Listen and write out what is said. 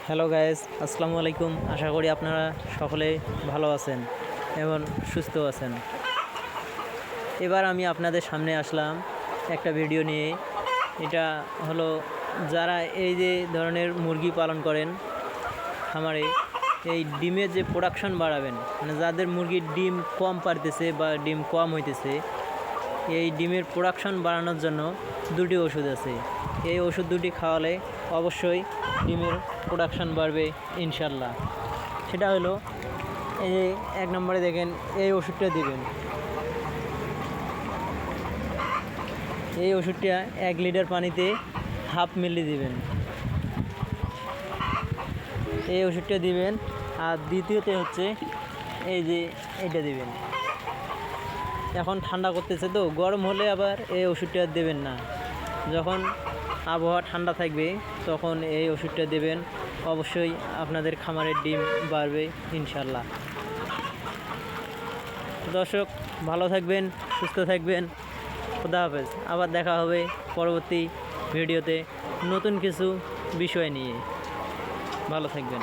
Hello guys, আসসালামু আলাইকুম। আশা করি আপনারা সকলে ভালো আছেন এবং সুস্থ আছেন। এবার আমি আপনাদের সামনে আসলাম একটা ভিডিও নিয়ে। এটা হলো যারা এই যে ধরনের মুরগি পালন করেন খামারে, এই ডিমের যে প্রোডাকশন বাড়াবেন, মানে যাদের মুরগির ডিম কম পারতেছে বা ডিম কম হইতেছে, এই ডিমের প্রোডাকশন বাড়ানোর জন্য দুটি ওষুধ আছে। এই ওষুধ দুটি খাওয়ালে অবশ্যই ডিমের প্রোডাকশন বাড়বে ইনশাল্লাহ। সেটা হলো এই যে 1 নম্বরে দেখেন, এই ওষুধটা দিবেন। এই ওষুধটা 1 লিটার পানিতে হাফ মিলি দিবেন। এই ওষুধটা দিবেন। আর দ্বিতীয়তে হচ্ছে এই যে এটা দিবেন। এখন ঠান্ডা করতেছে তো, গরম হলে আবার এই ওষুধটা দেবেন না। যখন আবহাওয়া ঠান্ডা থাকবে তখন এই ওষুধটা দেবেন। অবশ্যই আপনাদের খামারের ডিম বাড়বে ইনশাল্লাহ। দর্শক, ভালো থাকবেন, সুস্থ থাকবেন। খোদা হাফেজ। আবার দেখা হবে পরবর্তী ভিডিওতে নতুন কিছু বিষয় নিয়ে। ভালো থাকবেন।